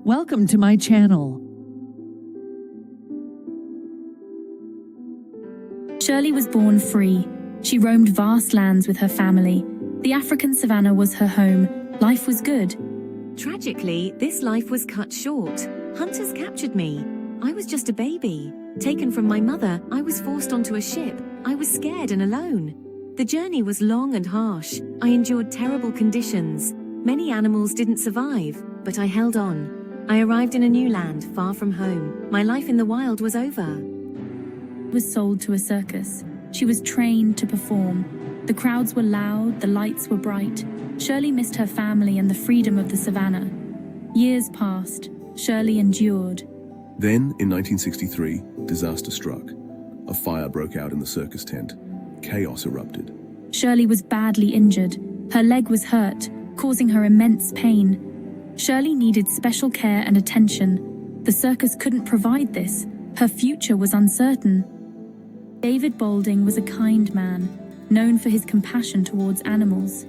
Welcome to my channel. Shirley was born free. She roamed vast lands with her family. The African savannah was her home. Life was good. Tragically, this life was cut short. Hunters captured me. I was just a baby. Taken from my mother, I was forced onto a ship. I was scared and alone. The journey was long and harsh. I endured terrible conditions. Many animals didn't survive, but I held on. I arrived in a new land, far from home. My life in the wild was over. Was sold to a circus. She was trained to perform. The crowds were loud, the lights were bright. Shirley missed her family and the freedom of the savannah. Years passed. Shirley endured. Then, in 1963, disaster struck. A fire broke out in the circus tent. Chaos erupted. Shirley was badly injured. Her leg was hurt, causing her immense pain. Shirley needed special care and attention. The circus couldn't provide this. Her future was uncertain. David Boulding was a kind man, known for his compassion towards animals.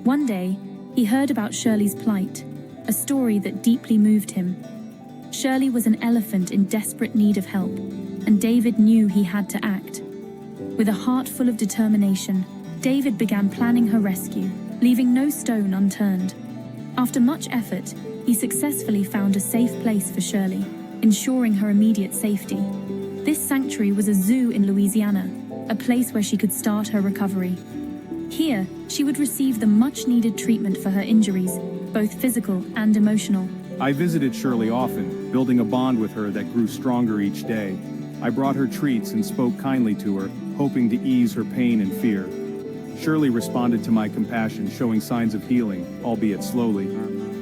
One day, he heard about Shirley's plight, a story that deeply moved him. Shirley was an elephant in desperate need of help, and David knew he had to act. With a heart full of determination, David began planning her rescue, leaving no stone unturned. After much effort, he successfully found a safe place for Shirley, ensuring her immediate safety. This sanctuary was a zoo in Louisiana, a place where she could start her recovery. Here, she would receive the much-needed treatment for her injuries, both physical and emotional. I visited Shirley often, building a bond with her that grew stronger each day. I brought her treats and spoke kindly to her, hoping to ease her pain and fear. Shirley responded to my compassion, showing signs of healing, albeit slowly.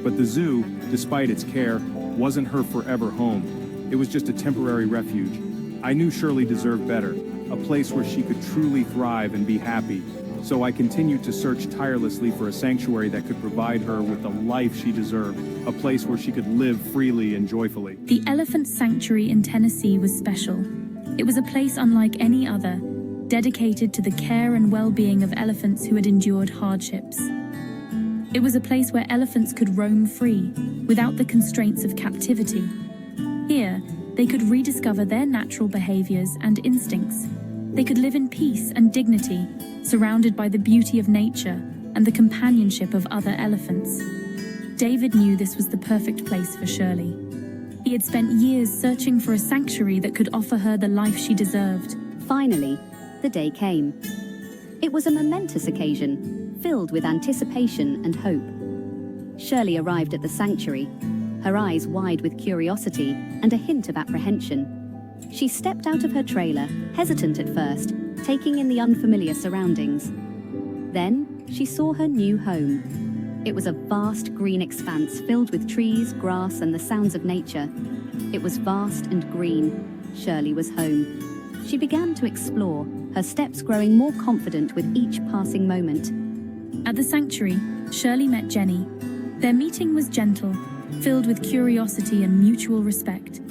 But the zoo, despite its care, wasn't her forever home. It was just a temporary refuge. I knew Shirley deserved better, a place where she could truly thrive and be happy. So I continued to search tirelessly for a sanctuary that could provide her with the life she deserved, a place where she could live freely and joyfully. The Elephant Sanctuary in Tennessee was special. It was a place unlike any other, dedicated to the care and well-being of elephants who had endured hardships. It was a place where elephants could roam free, without the constraints of captivity. Here, they could rediscover their natural behaviors and instincts. They could live in peace and dignity, surrounded by the beauty of nature and the companionship of other elephants. David knew this was the perfect place for Shirley. He had spent years searching for a sanctuary that could offer her the life she deserved. Finally, the day came. It was a momentous occasion, filled with anticipation and hope. Shirley arrived at the sanctuary, her eyes wide with curiosity and a hint of apprehension. She stepped out of her trailer, hesitant at first, taking in the unfamiliar surroundings. Then, she saw her new home. It was a vast green expanse filled with trees, grass, and the sounds of nature. It was vast and green. Shirley was home. She began to explore, her steps growing more confident with each passing moment. At the sanctuary, Shirley met Jenny. Their meeting was gentle, filled with curiosity and mutual respect.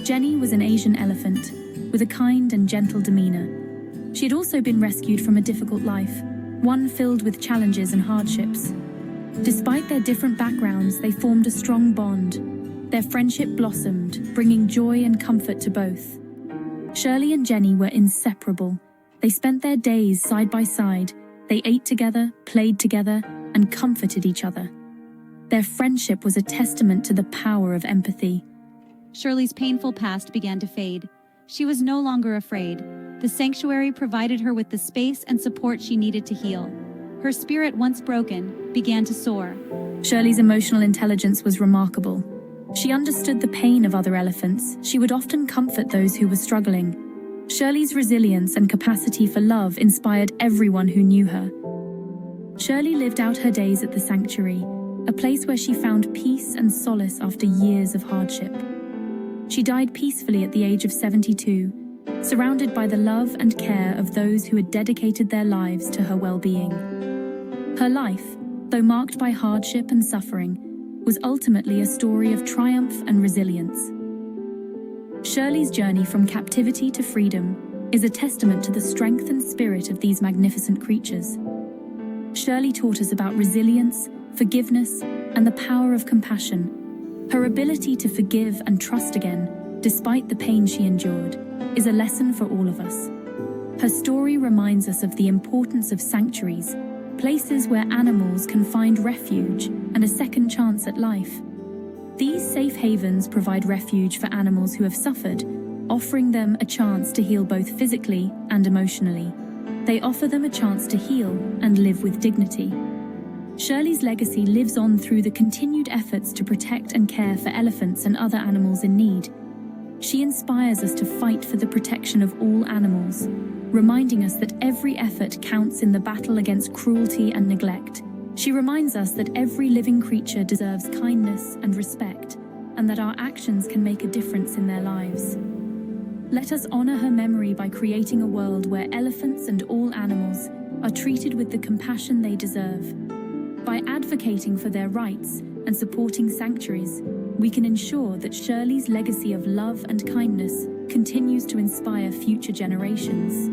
Jenny was an Asian elephant, with a kind and gentle demeanor. She had also been rescued from a difficult life, one filled with challenges and hardships. Despite their different backgrounds, they formed a strong bond. Their friendship blossomed, bringing joy and comfort to both. Shirley and Jenny were inseparable. They spent their days side by side. They ate together, played together, and comforted each other. Their friendship was a testament to the power of empathy. Shirley's painful past began to fade. She was no longer afraid. The sanctuary provided her with the space and support she needed to heal. Her spirit, once broken, began to soar. Shirley's emotional intelligence was remarkable. She understood the pain of other elephants. She would often comfort those who were struggling. Shirley's resilience and capacity for love inspired everyone who knew her. Shirley lived out her days at the sanctuary, a place where she found peace and solace after years of hardship. She died peacefully at the age of 72, surrounded by the love and care of those who had dedicated their lives to her well-being. Her life, though marked by hardship and suffering, was ultimately a story of triumph and resilience. Shirley's journey from captivity to freedom is a testament to the strength and spirit of these magnificent creatures. Shirley taught us about resilience, forgiveness, and the power of compassion. Her ability to forgive and trust again, despite the pain she endured, is a lesson for all of us. Her story reminds us of the importance of sanctuaries, places where animals can find refuge and a second chance at life. These safe havens provide refuge for animals who have suffered, offering them a chance to heal both physically and emotionally. They offer them a chance to heal and live with dignity. Shirley's legacy lives on through the continued efforts to protect and care for elephants and other animals in need. She inspires us to fight for the protection of all animals, reminding us that every effort counts in the battle against cruelty and neglect. She reminds us that every living creature deserves kindness and respect, and that our actions can make a difference in their lives. Let us honor her memory by creating a world where elephants and all animals are treated with the compassion they deserve. By advocating for their rights and supporting sanctuaries, we can ensure that Shirley's legacy of love and kindness continues to inspire future generations.